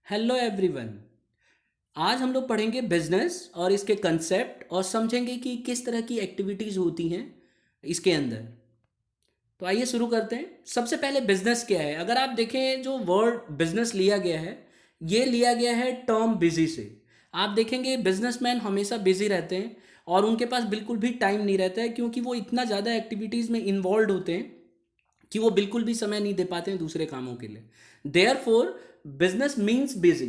Hello everyone. आज हम लोग पढ़ेंगे बिजनेस और इसके कंसेप्ट और समझेंगे कि किस तरह की एक्टिविटीज़ होती हैं इसके अंदर। तो आइए शुरू करते हैं। सबसे पहले बिजनेस क्या है? अगर आप देखें जो वर्ड बिजनेस लिया गया है, ये लिया गया है टर्म बिजी से। आप देखेंगे बिजनेसमैन हमेशा बिजी रहते हैं और उनके पास बिल्कुल भी टाइम नहीं रहता है, क्योंकि वो इतना ज़्यादा एक्टिविटीज़ में इन्वॉल्व होते हैं कि वो बिल्कुल भी समय नहीं दे पाते हैं दूसरे कामों के लिए। Therefore business means busy.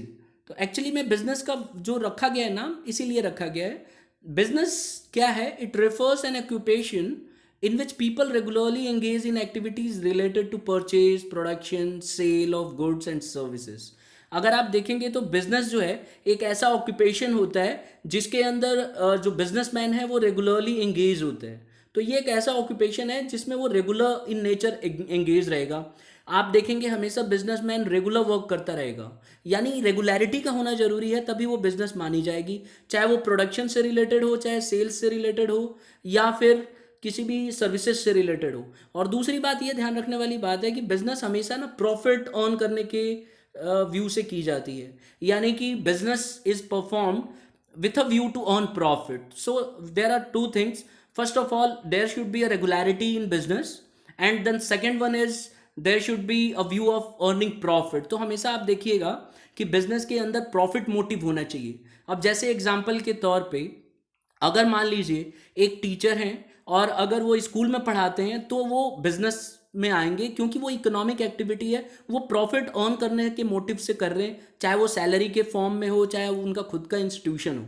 तो एक्चुअली में बिजनेस का जो रखा गया है नाम इसीलिए रखा गया है। बिजनेस क्या है? It refers N occupation in which people regularly engage in activities related to purchase, production, sale of goods and services. अगर आप देखेंगे तो बिजनेस जो है एक ऐसा ऑक्यूपेशन होता है जिसके अंदर जो बिजनेसमैन है वो रेगुलरली एंगेज होते हैं। तो ये एक ऐसा ऑक्यूपेशन है जिसमें वो रेगुलर इन नेचर एंगेज रहेगा। आप देखेंगे हमेशा बिजनेसमैन रेगुलर वर्क करता रहेगा, यानी रेगुलरिटी का होना जरूरी है, तभी वो बिजनेस मानी जाएगी। चाहे वो प्रोडक्शन से रिलेटेड हो, चाहे सेल्स से रिलेटेड हो, या फिर किसी भी सर्विसेज से रिलेटेड हो। और दूसरी बात ये ध्यान रखने वाली बात है कि बिजनेस हमेशा ना प्रॉफिट अर्न करने के व्यू से की जाती है, यानी कि business is performed with a view to earn profit. So there are two things. First of all, there should be a regularity in business, and then second one is there should be a view of earning profit. तो हमेशा आप देखिएगा कि business के अंदर profit motive होना चाहिए। अब जैसे एग्जांपल के तौर पे अगर मान लीजिए एक टीचर हैं और अगर वो स्कूल में पढ़ाते हैं तो वो बिजनेस में आएंगे, क्योंकि वो इकोनॉमिक एक्टिविटी है, वो प्रॉफिट अर्न करने के मोटिव से कर रहे हैं, चाहे वो सैलरी के फॉर्म में हो, चाहे वो उनका खुद का इंस्टीट्यूशन हो।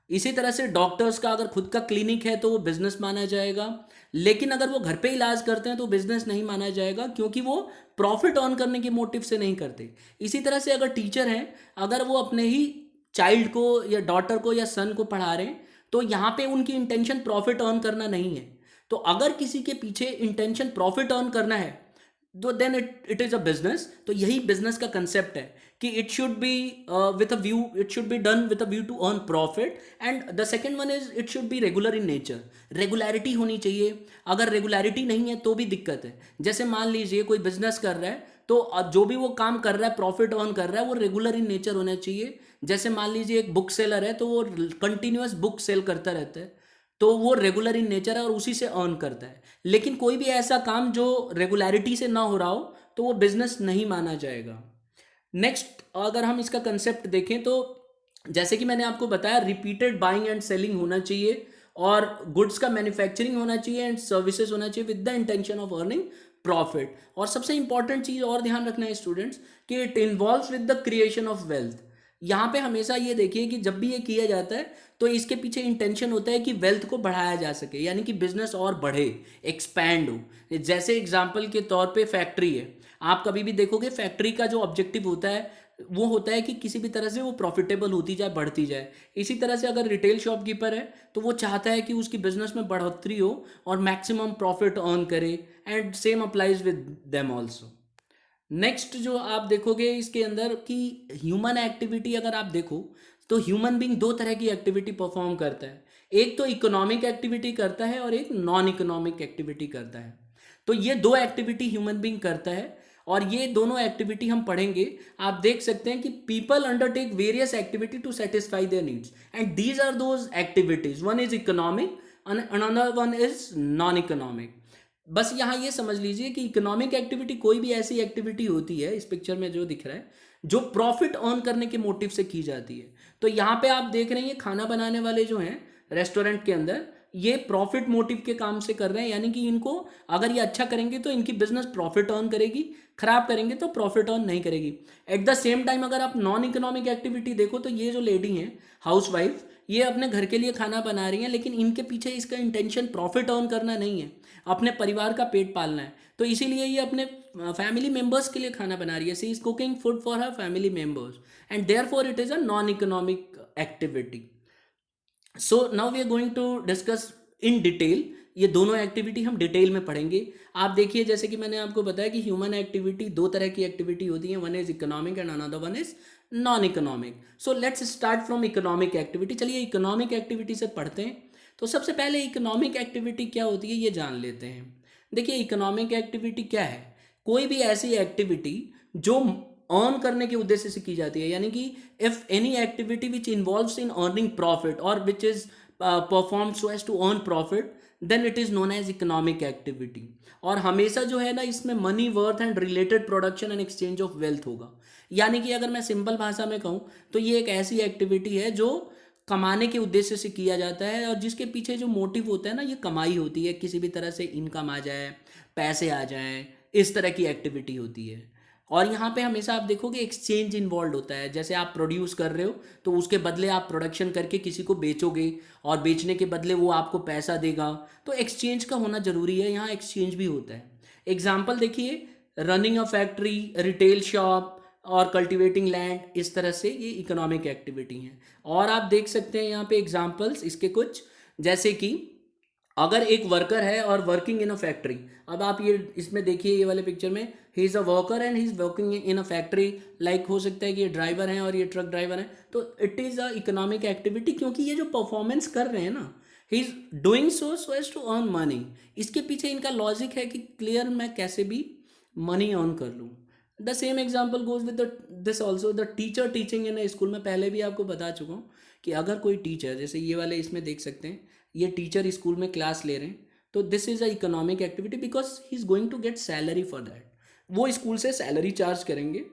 इसी तरह से डॉक्टर्स का अगर खुद का क्लिनिक है तो वो बिजनेस माना जाएगा, लेकिन अगर वो घर पे इलाज करते हैं तो बिजनेस नहीं माना जाएगा, क्योंकि वो प्रॉफिट अर्न करने के मोटिव से नहीं करते। इसी तरह से अगर टीचर हैं, अगर वो अपने ही चाइल्ड को या डॉटर को या सन को पढ़ा रहे हैं, तो यहाँ पे उनकी इंटेंशन प्रॉफिट अर्न करना नहीं है। तो अगर किसी के पीछे इंटेंशन प्रॉफिट अर्न करना है तो then it is a business. तो यही बिजनेस का कंसेप्ट है कि it should be with a view, it should be done with a view to earn profit. And the second one is it should be regular in nature. Regularity होनी चाहिए। अगर regularity नहीं है तो भी दिक्कत है। जैसे मान लीजिए कोई बिजनेस कर रहा है, तो जो भी वो काम कर रहा है, प्रॉफिट अर्न कर रहा है, वो रेगुलर इन नेचर होना चाहिए। जैसे मान लीजिए एक बुक सेलर है, तो वो कंटिन्यूअस बुक सेल करता रहता है, तो वो रेगुलर इन नेचर है और उसी से अर्न करता है। लेकिन कोई भी ऐसा काम जो रेगुलरिटी से ना हो रहा हो तो वो बिजनेस नहीं माना जाएगा। नेक्स्ट अगर हम इसका कंसेप्ट देखें तो जैसे कि मैंने आपको बताया, रिपीटेड बाइंग एंड सेलिंग होना चाहिए, और गुड्स का मैन्युफैक्चरिंग होना चाहिए एंड सर्विसेज होना चाहिए with the intention of earning profit. और सबसे इंपॉर्टेंट चीज और ध्यान रखना है स्टूडेंट्स कि it involves with the creation of wealth. यहाँ पे हमेशा ये देखिए कि जब भी ये किया जाता है तो इसके पीछे इंटेंशन होता है कि वेल्थ को बढ़ाया जा सके, यानी कि बिजनेस और बढ़े, एक्सपैंड हो। जैसे एग्जांपल के तौर पे फैक्ट्री है, आप कभी भी देखोगे फैक्ट्री का जो ऑब्जेक्टिव होता है वो होता है कि किसी भी तरह से वो प्रॉफिटेबल होती जाए, बढ़ती जाए। इसी तरह से अगर रिटेल शॉपकीपर है तो वो चाहता है कि उसकी बिजनेस में बढ़ोतरी हो और मैक्सिमम प्रॉफिट अर्न करे, and same applies with them also. Next जो आप देखोगे इसके अंदर कि ह्यूमन एक्टिविटी अगर आप देखो तो ह्यूमन बीइंग दो तरह की एक्टिविटी परफॉर्म करता है। एक तो इकोनॉमिक एक्टिविटी करता है और एक नॉन इकोनॉमिक एक्टिविटी करता है। तो ये दो एक्टिविटी ह्यूमन बीइंग करता है, और ये दोनों एक्टिविटी हम पढ़ेंगे। आप देख सकते हैं कि people undertake various activity to satisfy their needs, and these are those activities, one is economic, another one is non economic. बस यहाँ ये समझ लीजिए कि इकोनॉमिक एक्टिविटी कोई भी ऐसी एक्टिविटी होती है, इस पिक्चर में जो दिख रहा है, जो प्रॉफिट अर्न करने के मोटिव से की जाती है। तो यहाँ पे आप देख रहे हैं खाना बनाने वाले जो हैं रेस्टोरेंट के अंदर, ये प्रॉफिट मोटिव के काम से कर रहे हैं, यानी कि इनको अगर ये अच्छा करेंगे तो इनकी बिजनेस प्रॉफिट अर्न करेगी, खराब करेंगे तो प्रॉफिट अर्न नहीं करेगी। एट द सेम टाइम अगर आप नॉन इकोनॉमिक एक्टिविटी देखो तो ये जो लेडी हैं हाउस वाइफ, ये अपने घर के लिए खाना बना रही हैं, लेकिन इनके पीछे इसका इंटेंशन प्रॉफिट अर्न करना नहीं है, अपने परिवार का पेट पालना है। तो इसीलिए ये अपने फैमिली मेंबर्स के लिए खाना बना रही है। She is cooking food for her family members, and therefore it is a non economic activity. So now we are going to discuss in detail. ये दोनों एक्टिविटी हम डिटेल में पढ़ेंगे। आप देखिए जैसे कि मैंने आपको बताया कि ह्यूमन एक्टिविटी दो तरह की एक्टिविटी होती है, one is economic and another one is non economic. So let's start from economic activity. चलिए इकोनॉमिक एक्टिविटी से पढ़ते हैं। तो सबसे पहले इकोनॉमिक एक्टिविटी क्या होती है ये जान लेते हैं। देखिए इकोनॉमिक एक्टिविटी क्या है? कोई भी ऐसी एक्टिविटी जो अर्न करने के उद्देश्य से की जाती है, यानी कि if any activity which involves in earning profit और which is perform so as to earn profit, then it is known as economic activity. और हमेशा जो है ना इसमें money worth and related production and exchange of wealth होगा। यानी कि अगर मैं सिंपल भाषा में कहूँ तो ये एक ऐसी एक्टिविटी है जो कमाने के उद्देश्य से किया जाता है, और जिसके पीछे जो मोटिव होता है ना ये कमाई होती है, किसी भी तरह से इनकम आ जाए, पैसे आ जाएं, इस तरह की एक्टिविटी होती है। और यहाँ पे हमेशा आप देखोगे एक्सचेंज इन्वॉल्व होता है। जैसे आप प्रोड्यूस कर रहे हो तो उसके बदले आप प्रोडक्शन करके किसी को बेचोगे, और बेचने के बदले वो आपको पैसा देगा, तो एक्सचेंज का होना जरूरी है। यहाँ एक्सचेंज भी होता है। एग्जाम्पल देखिए, running a factory, retail shop और कल्टिवेटिंग लैंड, इस तरह से ये इकोनॉमिक एक्टिविटी हैं। और आप देख सकते हैं यहाँ पे एग्जाम्पल्स इसके कुछ, जैसे कि अगर एक वर्कर है और वर्किंग इन अ फैक्ट्री, अब आप ये इसमें देखिए ये वाले पिक्चर में, he is a worker and he is working in a factory, like हो सकता है कि ये ड्राइवर हैं और ये ट्रक ड्राइवर हैं, तो it is a economic activity, क्योंकि ये जो परफॉर्मेंस कर रहे हैं ना, he is doing so as to earn money. इसके पीछे इनका लॉजिक है कि क्लियर मैं कैसे भी मनी अर्न कर लूँ। The same example goes with this also, the teacher teaching in school में पहले भी आपको बता चुका हूँ कि अगर कोई टीचर, जैसे ये वाले इसमें देख सकते हैं, ये टीचर स्कूल में क्लास ले रहे हैं, तो this is a economic activity because he is going to get salary for that. वो स्कूल से सैलरी चार्ज करेंगे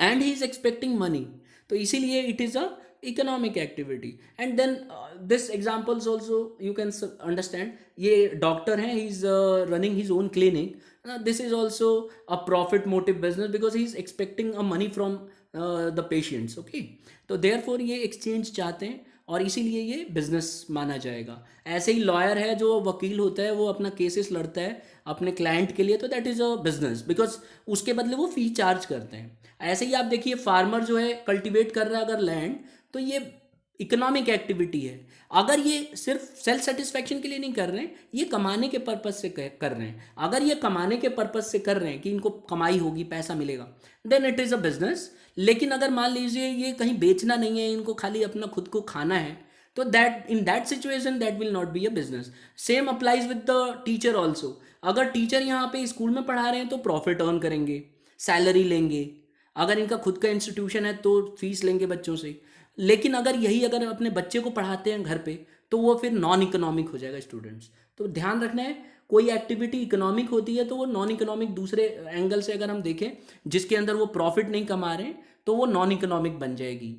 and he is expecting money, तो इसीलिए it is a economic activity. And then this examples also you can understand, ये doctor हैं, he is running his own clinic, this is also a profit motive business because he is expecting a money from the patients. Okay, तो there four ये exchange चाहते हैं और इसीलिए ये business माना जाएगा। ऐसे ही लॉयर है, जो वकील होता है, वो अपना केसेस लड़ता है अपने क्लाइंट के लिए, तो that is a business because उसके बदले वो फी चार्ज करते हैं। ऐसे ही आप देखिए, फार्मर जो है कल्टीवेट कर रहा है अगर लैंड, तो ये इकोनॉमिक एक्टिविटी है। अगर ये सिर्फ सेल्फ सेटिस्फैक्शन के लिए नहीं कर रहे हैं, ये कमाने के पर्पज से कर रहे हैं। अगर ये कमाने के पर्पज से कर रहे हैं कि इनको कमाई होगी, पैसा मिलेगा, then it is a business. लेकिन अगर मान लीजिए ये कहीं बेचना नहीं है, इनको खाली अपना खुद को खाना है, तो that in that situation that will not be a business. Same applies with the teacher also. अगर टीचर यहाँ पे स्कूल में पढ़ा रहे हैं तो प्रॉफिट अर्न करेंगे, सैलरी लेंगे। अगर इनका खुद का इंस्टीट्यूशन है तो फीस लेंगे बच्चों से। लेकिन अगर अपने बच्चे को पढ़ाते हैं घर पे, तो वो फिर नॉन इकोनॉमिक हो जाएगा स्टूडेंट्स। तो ध्यान रखना है, कोई एक्टिविटी इकोनॉमिक होती है तो वो नॉन इकोनॉमिक दूसरे एंगल से अगर हम देखें, जिसके अंदर वो प्रॉफिट नहीं कमा रहे हैं, तो वो नॉन इकोनॉमिक बन जाएगी।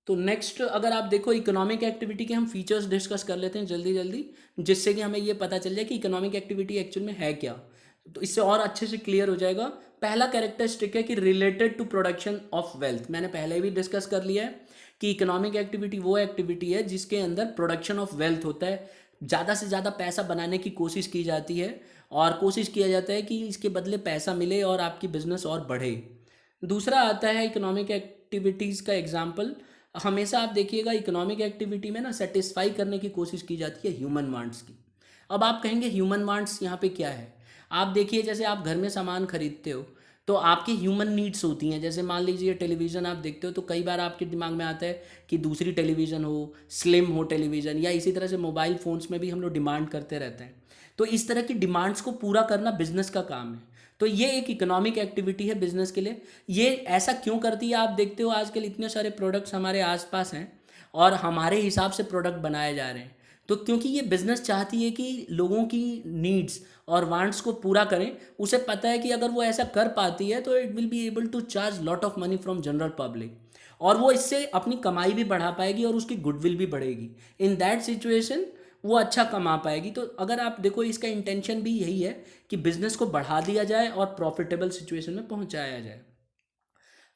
तो नेक्स्ट अगर आप देखो, इकोनॉमिक एक्टिविटी के हम फीचर्स डिस्कस कर लेते हैं जल्दी जल्दी, जिससे कि हमें ये पता चल जाए कि इकोनॉमिक एक्टिविटी एक्चुअल में है क्या। तो इससे और अच्छे से क्लियर हो जाएगा। पहला कैरेक्टरिस्टिक है कि related to production of wealth. मैंने पहले भी डिस्कस कर लिया है कि इकोनॉमिक एक्टिविटी वो एक्टिविटी है जिसके अंदर प्रोडक्शन ऑफ वेल्थ होता है, ज़्यादा से ज़्यादा पैसा बनाने की कोशिश की जाती है, और कोशिश किया जाता है कि इसके बदले पैसा मिले और आपकी बिजनेस और बढ़े। दूसरा आता है इकोनॉमिक एक्टिविटीज़ का एग्जाम्पल। हमेशा आप देखिएगा इकोनॉमिक एक्टिविटी में ना सेटिस्फाई करने की कोशिश की जाती है ह्यूमन वांट्स की। अब आप कहेंगे ह्यूमन वांट्स यहाँ पे क्या है। आप देखिए, जैसे आप घर में सामान खरीदते हो तो आपकी ह्यूमन नीड्स होती हैं। जैसे मान लीजिए टेलीविज़न आप देखते हो, तो कई बार आपके दिमाग में आता है कि दूसरी टेलीविज़न हो, स्लिम हो टेलीविज़न, या इसी तरह से मोबाइल फ़ोन्स में भी हम लोग डिमांड करते रहते हैं। तो इस तरह की डिमांड्स को पूरा करना बिजनेस का काम है। तो ये एक इकोनॉमिक एक्टिविटी है बिजनेस के लिए। ये ऐसा क्यों करती है, आप देखते हो आजकल इतने सारे प्रोडक्ट्स हमारे आसपास हैं और हमारे हिसाब से प्रोडक्ट बनाए जा रहे हैं। तो क्योंकि ये बिजनेस चाहती है कि लोगों की नीड्स और वांट्स को पूरा करें। उसे पता है कि अगर वो ऐसा कर पाती है तो it will be able to charge lot of money from general public, और वो इससे अपनी कमाई भी बढ़ा पाएगी और उसकी गुडविल भी बढ़ेगी। इन दैट सिचुएशन वो अच्छा कमा पाएगी। तो अगर आप देखो, इसका इंटेंशन भी यही है कि बिजनेस को बढ़ा दिया जाए और प्रॉफिटेबल सिचुएशन में पहुंचाया जाए।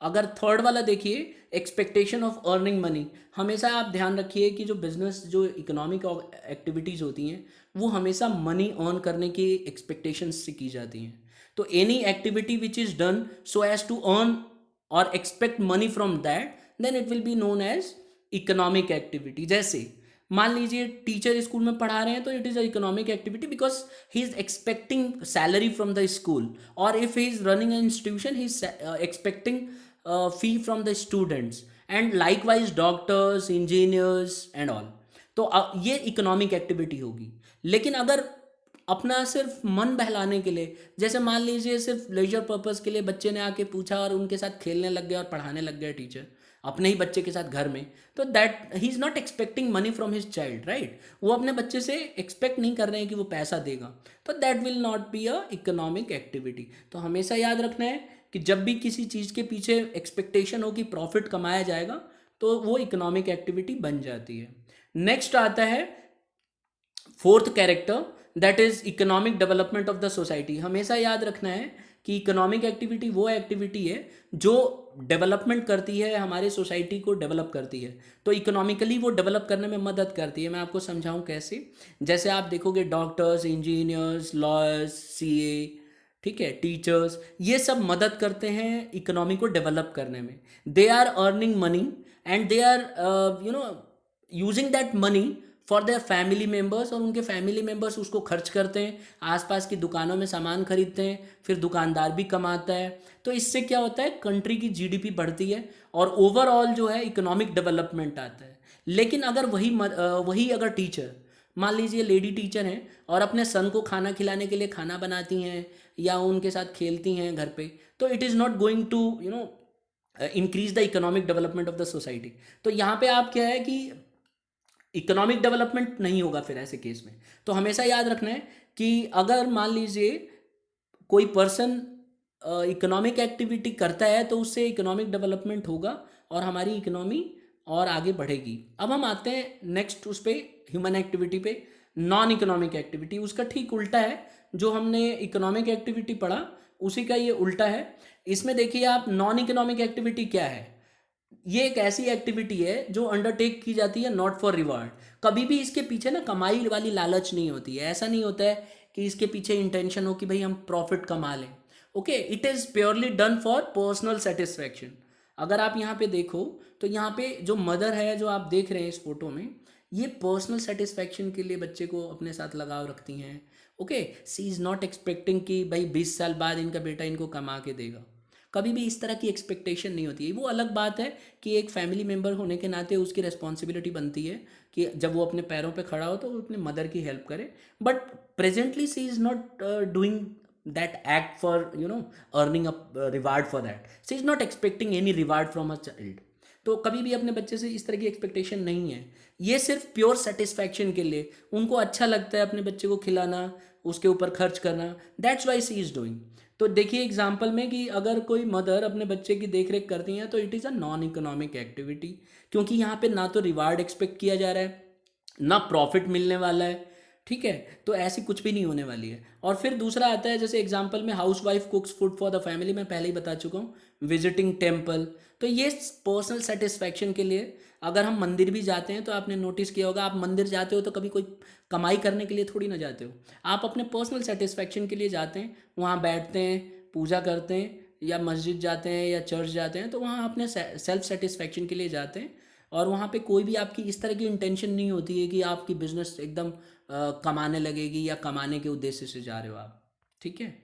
अगर थर्ड वाला देखिए, एक्सपेक्टेशन ऑफ अर्निंग मनी। हमेशा आप ध्यान रखिए कि जो बिजनेस, जो इकोनॉमिक एक्टिविटीज़ होती हैं, वो हमेशा मनी अर्न करने की एक्सपेक्टेशंस से की जाती हैं। तो any activity which is done so as to earn और expect money from that, then it will be known as economic activity. जैसे मान लीजिए टीचर स्कूल में पढ़ा रहे हैं, तो it is a economic activity because he is expecting salary from the school, और if he is running an institution he is expecting fee from the students, and likewise doctors, engineers and all. तो ये economic activity होगी। लेकिन अगर अपना सिर्फ मन बहलाने के लिए, जैसे मान लीजिए सिर्फ लेजर पर्पस के लिए बच्चे ने आके पूछा और उनके साथ खेलने लग गया और पढ़ाने लग गया टीचर अपने ही बच्चे के साथ घर में, तो that he is not expecting money from his child, right. वो अपने बच्चे से एक्सपेक्ट नहीं कर रहे हैं कि वो पैसा देगा, तो that will not be a economic activity. तो हमेशा याद रखना है कि जब भी किसी चीज़ के पीछे एक्सपेक्टेशन हो कि प्रॉफिट कमाया जाएगा तो वो इकोनॉमिक एक्टिविटी बन जाती है। नेक्स्ट आता है fourth character, that is economic development of the society. हमेशा याद रखना है कि इकोनॉमिक एक्टिविटी वो एक्टिविटी है जो डेवलपमेंट करती है, हमारे सोसाइटी को डेवलप करती है, तो इकोनॉमिकली वो डेवलप करने में मदद करती है। मैं आपको समझाऊं कैसे। जैसे आप देखोगे डॉक्टर्स, इंजीनियर्स, लॉयर्स, सीए, ठीक है, टीचर्स, ये सब मदद करते हैं इकोनॉमी को डेवलप करने में। They are earning money and they are using that money for their family members, और उनके फैमिली मेम्बर्स उसको खर्च करते हैं, आसपास की दुकानों में सामान खरीदते हैं, फिर दुकानदार भी कमाता है। तो इससे क्या होता है, कंट्री की जीडीपी बढ़ती है और ओवरऑल जो है इकोनॉमिक डेवलपमेंट आता है। लेकिन अगर वही अगर टीचर, मान लीजिए लेडी टीचर हैं और अपने सन को खाना खिलाने के लिए खाना बनाती हैं या उनके साथ खेलती हैं घर पे, तो it is not going to increase the economic development of the society. तो यहाँ पे आप क्या है कि इकोनॉमिक डेवलपमेंट नहीं होगा फिर ऐसे केस में। तो हमेशा याद रखना है कि अगर मान लीजिए कोई पर्सन इकोनॉमिक एक्टिविटी करता है तो उससे इकोनॉमिक डेवलपमेंट होगा और हमारी इकोनॉमी और आगे बढ़ेगी। अब हम आते हैं नेक्स्ट उस पर, ह्यूमन एक्टिविटी पे। नॉन इकोनॉमिक एक्टिविटी उसका ठीक उल्टा है, जो हमने इकोनॉमिक एक्टिविटी पढ़ा उसी का ये उल्टा है। इसमें देखिए आप, नॉन इकोनॉमिक एक्टिविटी क्या है, ये एक ऐसी एक्टिविटी है जो अंडरटेक की जाती है नॉट फॉर रिवार्ड। कभी भी इसके पीछे ना कमाई वाली लालच नहीं होती है, ऐसा नहीं होता है कि इसके पीछे इंटेंशन हो कि भाई हम प्रॉफिट कमा लें। Okay, it is purely done for personal satisfaction. अगर आप यहाँ पे देखो तो यहाँ पे जो मदर है जो आप देख रहे हैं इस फोटो में, ये पर्सनल सेटिस्फैक्शन के लिए बच्चे को अपने साथ लगाव रखती हैं। Okay, she is not expecting कि भाई 20 साल बाद इनका बेटा इनको कमा के देगा, कभी भी इस तरह की एक्सपेक्टेशन नहीं होती है। वो अलग बात है कि एक फैमिली मेम्बर होने के नाते उसकी रिस्पॉन्सिबिलिटी बनती है कि जब वो अपने पैरों पे खड़ा हो तो वो अपने मदर की हेल्प करे, but presently she is not doing that act for earning a reward for that. She is not expecting any reward from a child. तो कभी भी अपने बच्चे से इस तरह की एक्सपेक्टेशन नहीं है, ये सिर्फ प्योर सेटिस्फैक्शन के लिए, उनको अच्छा लगता है अपने बच्चे को खिलाना, उसके ऊपर खर्च करना, that's why she is doing. तो देखिए एग्जाम्पल में कि अगर कोई मदर अपने बच्चे की देख रेख करती हैं तो it is a non economic activity, क्योंकि यहाँ पे ना तो रिवार्ड एक्सपेक्ट किया जा रहा है, ना प्रॉफिट मिलने वाला है, ठीक है। तो ऐसी कुछ भी नहीं होने वाली है। और फिर दूसरा आता है, जैसे एग्जाम्पल में house wife कुक्स food for the family, मैं पहले ही बता चुका हूँ। विजिटिंग टेम्पल, तो ये पर्सनल सेटिस्फैक्शन के लिए। अगर हम मंदिर भी जाते हैं तो आपने नोटिस किया होगा, आप मंदिर जाते हो तो कभी कोई कमाई करने के लिए थोड़ी ना जाते हो, आप अपने पर्सनल सेटिस्फैक्शन के लिए जाते हैं। वहाँ बैठते हैं, पूजा करते हैं, या मस्जिद जाते हैं या चर्च जाते हैं, तो वहाँ अपने सेल्फ सेटिस्फैक्शन के लिए जाते हैं। और वहाँ पे कोई भी आपकी इस तरह की इंटेंशन नहीं होती है कि आपकी बिजनेस एकदम कमाने लगेगी या कमाने के उद्देश्य से जा रहे हो आप, ठीक है।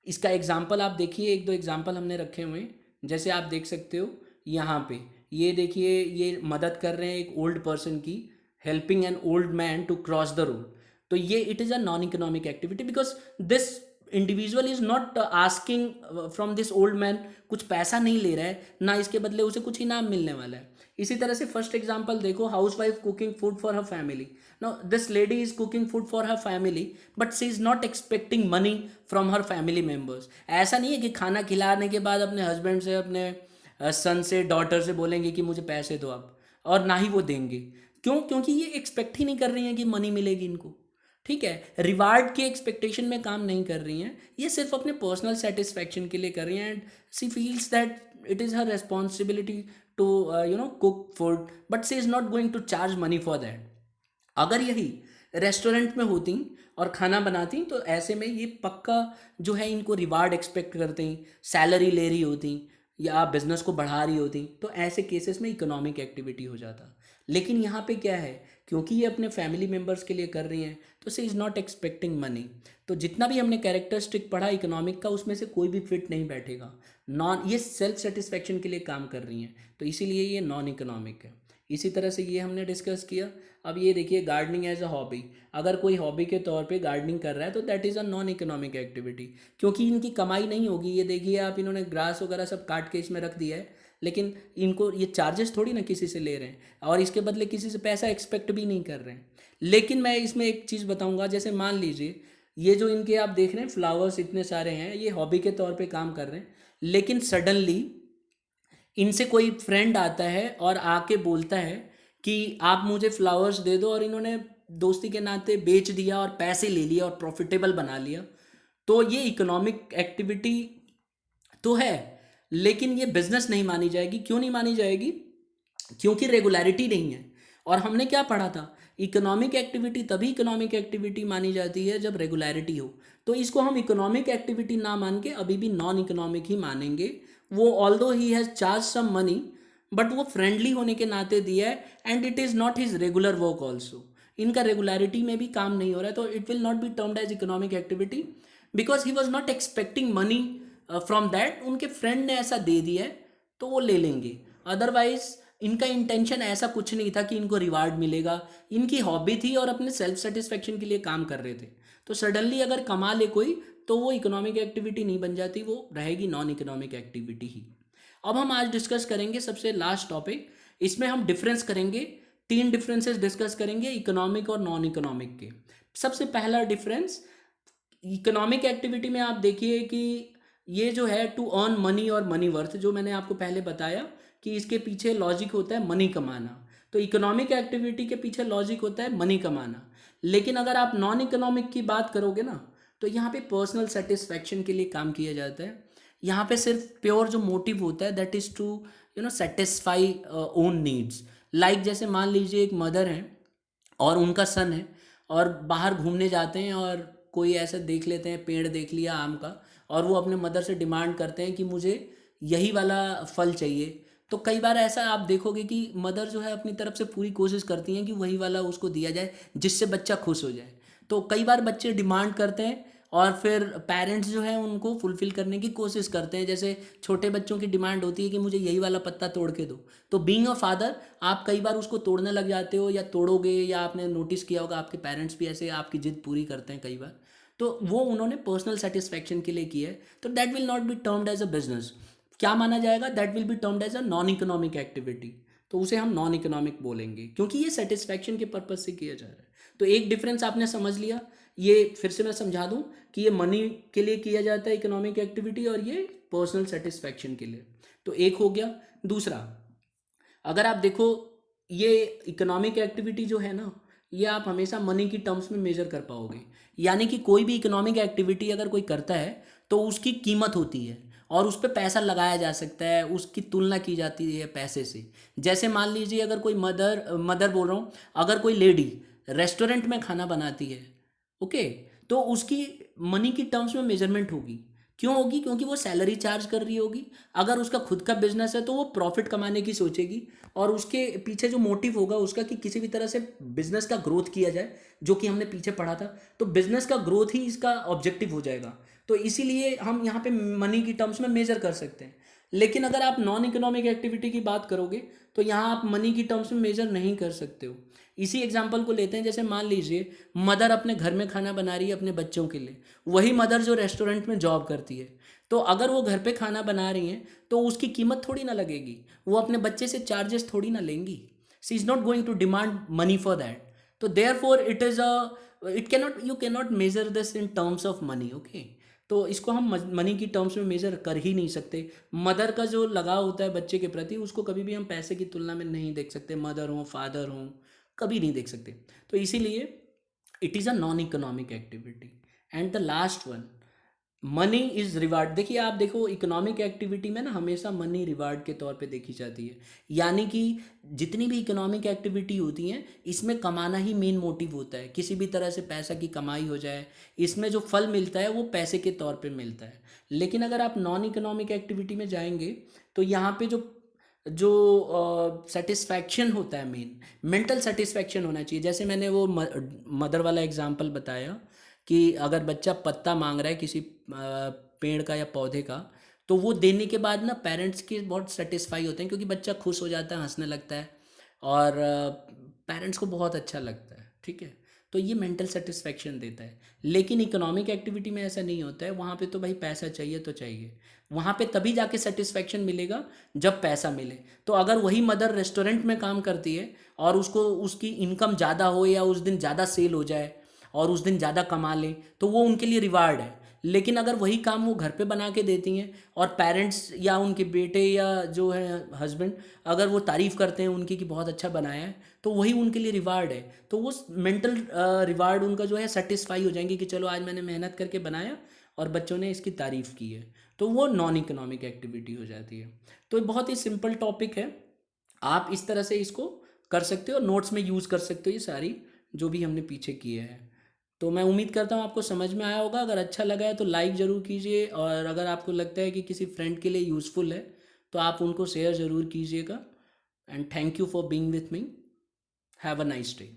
इसका एग्जाम्पल आप देखिए, एक दो एग्जाम्पल हमने रखे हुए हैं। जैसे आप देख सकते हो यहाँ पे, ये देखिए, ये मदद कर रहे हैं एक ओल्ड पर्सन की, helping an old man to cross the road. तो ये it is a non economic activity, because this individual is not asking from this old man, कुछ पैसा नहीं ले रहा है, ना इसके बदले उसे कुछ इनाम मिलने वाला है। इसी तरह से फर्स्ट एग्जांपल देखो, housewife cooking food for her family. Now this lady is cooking food for her family, but she is not expecting money from her family members. ऐसा नहीं है कि खाना खिलाने के बाद अपने हस्बैंड से, अपने सन से, डॉटर से बोलेंगे कि मुझे पैसे दो आप, और ना ही वो देंगे। क्यों? क्योंकि ये एक्सपेक्ट ही नहीं कर रही हैं कि मनी मिलेगी इनको, ठीक है। रिवार्ड के एक्सपेक्टेशन में काम नहीं कर रही हैं, ये सिर्फ अपने पर्सनल सेटिस्फैक्शन के लिए कर रही हैं। And she feels that it is her responsibility to cook food, but she is not going to charge money for that. अगर यही रेस्टोरेंट में होती और खाना बनाती तो ऐसे में ये पक्का जो है इनको रिवार्ड एक्सपेक्ट करते, सैलरी ले रही होती या बिजनेस को बढ़ा रही होती, तो ऐसे केसेस में इकोनॉमिक एक्टिविटी हो जाता। लेकिन यहाँ पे क्या है, क्योंकि ये अपने फैमिली मेम्बर्स के लिए कर रही हैं तो सी इज़ नॉट एक्सपेक्टिंग मनी। तो जितना भी हमने कैरेक्टरिस्टिक पढ़ा इकोनॉमिक का, उसमें से कोई भी फिट नहीं बैठेगा। नॉन, ये सेल्फ सेटिस्फैक्शन के लिए काम कर रही हैं, तो इसीलिए ये नॉन इकोनॉमिक है। इसी तरह से ये हमने डिस्कस किया। अब ये देखिए गार्डनिंग एज अ हॉबी, अगर कोई हॉबी के तौर पे गार्डनिंग कर रहा है तो that is a non economic activity, क्योंकि इनकी कमाई नहीं होगी। ये देखिए आप, इन्होंने ग्रास वगैरह सब काट के इसमें रख दिया है, लेकिन इनको ये चार्जेस थोड़ी ना किसी से ले रहे हैं, और इसके बदले किसी से पैसा एक्सपेक्ट भी नहीं कर रहे हैं। लेकिन मैं इसमें एक चीज़ बताऊंगा, जैसे मान लीजिए ये जो इनके आप देख रहे हैं फ्लावर्स इतने सारे हैं, ये हॉबी के तौर पे काम कर रहे हैं, लेकिन सडनली इनसे कोई फ्रेंड आता है और आके बोलता है कि आप मुझे फ्लावर्स दे दो, और इन्होंने दोस्ती के नाते बेच दिया और पैसे ले लिया और प्रॉफिटेबल बना लिया, तो ये इकोनॉमिक एक्टिविटी तो है, लेकिन ये बिजनेस नहीं मानी जाएगी। क्यों नहीं मानी जाएगी? क्योंकि रेगुलरिटी नहीं है। और हमने क्या पढ़ा था, इकोनॉमिक एक्टिविटी तभी इकोनॉमिक एक्टिविटी मानी जाती है जब रेगुलरिटी हो। तो इसको हम इकोनॉमिक एक्टिविटी ना मान के अभी भी नॉन इकोनॉमिक ही मानेंगे। वो although he has charge some money, but वो फ्रेंडली होने के नाते दिया है, and it is not his regular work also. इनका रेगुलरिटी में भी काम नहीं हो रहा है, तो it will not be termed as economic activity, because he was not expecting money from that. उनके फ्रेंड ने ऐसा दे दिया है तो वो ले लेंगे। अदरवाइज इनका इंटेंशन ऐसा कुछ नहीं था कि इनको रिवार्ड मिलेगा। इनकी हॉबी थी और अपने सेल्फ सेटिस्फेक्शन के लिए काम कर रहे थे। तो सडनली अगर कमा ले कोई, तो वो इकोनॉमिक एक्टिविटी नहीं बन जाती, वो रहेगी नॉन इकोनॉमिक एक्टिविटी ही। अब हम आज डिस्कस करेंगे सबसे लास्ट टॉपिक। इसमें हम डिफरेंस करेंगे, 3 डिफरेंसेस डिस्कस करेंगे इकोनॉमिक और नॉन इकोनॉमिक के। सबसे पहला डिफरेंस, इकोनॉमिक एक्टिविटी में आप देखिए कि ये जो है टू अर्न मनी और मनी वर्थ, जो मैंने आपको पहले बताया कि इसके पीछे लॉजिक होता है मनी कमाना। तो इकोनॉमिक एक्टिविटी के पीछे लॉजिक होता है मनी कमाना। लेकिन अगर आप नॉन इकोनॉमिक की बात करोगे ना, तो यहाँ पे पर्सनल सेटिस्फैक्शन के लिए काम किया जाता है। यहाँ पे सिर्फ प्योर जो मोटिव होता है that is to satisfy own needs. Like जैसे मान लीजिए एक मदर है और उनका सन है, और बाहर घूमने जाते हैं और कोई ऐसा देख लेते हैं, पेड़ देख लिया आम का, और वो अपने मदर से डिमांड करते हैं कि मुझे यही वाला फल चाहिए। तो कई बार ऐसा आप देखोगे कि मदर जो है अपनी तरफ से पूरी कोशिश करती हैं कि वही वाला उसको दिया जाए जिससे बच्चा खुश हो जाए। तो कई बार बच्चे डिमांड करते हैं और फिर पेरेंट्स जो है उनको फुलफ़िल करने की कोशिश करते हैं। जैसे छोटे बच्चों की डिमांड होती है कि मुझे यही वाला पत्ता तोड़ के दो, तो बीइंग अ फादर आप कई बार उसको तोड़ने लग जाते हो या तोड़ोगे, या आपने नोटिस किया होगा आपके पेरेंट्स भी ऐसे आपकी जिद पूरी करते हैं कई बार। तो वो उन्होंने पर्सनल सेटिस्फेक्शन के लिए किया है, तो that will not be termed as a business. क्या माना जाएगा? That will be termed as a non economic activity. तो उसे हम नॉन इकोनॉमिक बोलेंगे, क्योंकि ये सेटिस्फैक्शन के पर्पज से किया जा रहा है। तो एक डिफरेंस आपने समझ लिया। ये फिर से मैं समझा दूं कि ये मनी के लिए किया जाता है इकोनॉमिक एक्टिविटी, और ये पर्सनल सेटिस्फैक्शन के लिए। तो एक हो गया। दूसरा, अगर आप देखो ये इकोनॉमिक एक्टिविटी जो है ना, ये आप हमेशा मनी की टर्म्स में मेजर कर पाओगे। यानी कि कोई भी इकोनॉमिक एक्टिविटी अगर कोई करता है तो उसकी कीमत होती है और उस पर पैसा लगाया जा सकता है, उसकी तुलना की जाती है पैसे से। जैसे मान लीजिए अगर कोई मदर मदर बोल रहा हूँ, अगर कोई लेडी रेस्टोरेंट में खाना बनाती है, ओके, तो उसकी मनी की टर्म्स में मेजरमेंट होगी। क्यों होगी? क्योंकि वो सैलरी चार्ज कर रही होगी। अगर उसका खुद का बिजनेस है तो वो प्रॉफिट कमाने की सोचेगी, और उसके पीछे जो मोटिव होगा उसका कि किसी भी तरह से बिजनेस का ग्रोथ किया जाए, जो कि हमने पीछे पढ़ा था। तो बिजनेस का ग्रोथ ही इसका ऑब्जेक्टिव हो जाएगा। तो इसीलिए हम यहाँ पे मनी की टर्म्स में मेजर कर सकते हैं। लेकिन अगर आप नॉन इकोनॉमिक एक्टिविटी की बात करोगे तो यहाँ आप मनी की टर्म्स में मेजर नहीं कर सकते हो। इसी एग्जाम्पल को लेते हैं, जैसे मान लीजिए मदर अपने घर में खाना बना रही है अपने बच्चों के लिए, वही मदर जो रेस्टोरेंट में जॉब करती है। तो अगर वो घर पे खाना बना रही हैं तो उसकी कीमत थोड़ी ना लगेगी, वो अपने बच्चे से चार्जेस थोड़ी ना लेंगी। She is not going to demand money for that. तो therefore it is it cannot you cannot measure this in terms of money, okay. तो इसको हम मनी की टर्म्स में मेजर कर ही नहीं सकते। मदर का जो लगाव होता है बच्चे के प्रति, उसको कभी भी हम पैसे की तुलना में नहीं देख सकते, मदर हो फादर हो, कभी नहीं देख सकते। तो इसीलिए it is a non economic activity. And the last one, money is reward. देखिए आप देखो इकोनॉमिक एक्टिविटी में ना हमेशा मनी रिवार्ड के तौर पे देखी जाती है। यानी कि जितनी भी इकोनॉमिक एक्टिविटी होती हैं इसमें कमाना ही मेन मोटिव होता है, किसी भी तरह से पैसा की कमाई हो जाए। इसमें जो फल मिलता है वो पैसे के तौर पे मिलता है। लेकिन अगर आप नॉन इकोनॉमिक एक्टिविटी में जाएंगे तो यहाँ पे जो जो सेटिस्फैक्शन होता है, मेन मेंटल सेटिस्फैक्शन होना चाहिए। जैसे मैंने वो मदर वाला एग्जांपल बताया कि अगर बच्चा पत्ता मांग रहा है किसी पेड़ का या पौधे का, तो वो देने के बाद ना पेरेंट्स के बहुत सेटिस्फाई होते हैं, क्योंकि बच्चा खुश हो जाता है, हंसने लगता है। और पेरेंट्स को बहुत अच्छा लगता है, ठीक है। तो ये मेंटल सेटिस्फेक्शन देता है। लेकिन इकोनॉमिक एक्टिविटी में ऐसा नहीं होता है, वहाँ पे तो भाई पैसा चाहिए तो चाहिए। वहाँ पे तभी जाके सेटिस्फेक्शन मिलेगा जब पैसा मिले। तो अगर वही मदर रेस्टोरेंट में काम करती है और उसको उसकी इनकम ज़्यादा हो या उस दिन ज़्यादा सेल हो जाए और उस दिन ज़्यादा कमा लें, तो वो उनके लिए रिवार्ड है। लेकिन अगर वही काम वो घर पे बना के देती हैं और पेरेंट्स या उनके बेटे या जो है हस्बैंड अगर वो तारीफ़ करते हैं उनकी कि बहुत अच्छा बनाया है, तो वही उनके लिए रिवार्ड है। तो वो मेंटल रिवार्ड उनका जो है सेटिस्फाई हो जाएंगे कि चलो आज मैंने मेहनत करके बनाया और बच्चों ने इसकी तारीफ़ की है। तो वो नॉन इकोनॉमिक एक्टिविटी हो जाती है। तो ये बहुत ही सिंपल टॉपिक है, आप इस तरह से इसको कर सकते हो, नोट्स में यूज़ कर सकते हो ये सारी जो भी हमने पीछे किए हैं। तो मैं उम्मीद करता हूँ आपको समझ में आया होगा। अगर अच्छा लगा है तो लाइक ज़रूर कीजिए, और अगर आपको लगता है कि किसी फ्रेंड के लिए यूज़फुल है तो आप उनको शेयर ज़रूर कीजिएगा। And thank you for being with me. Have a nice day.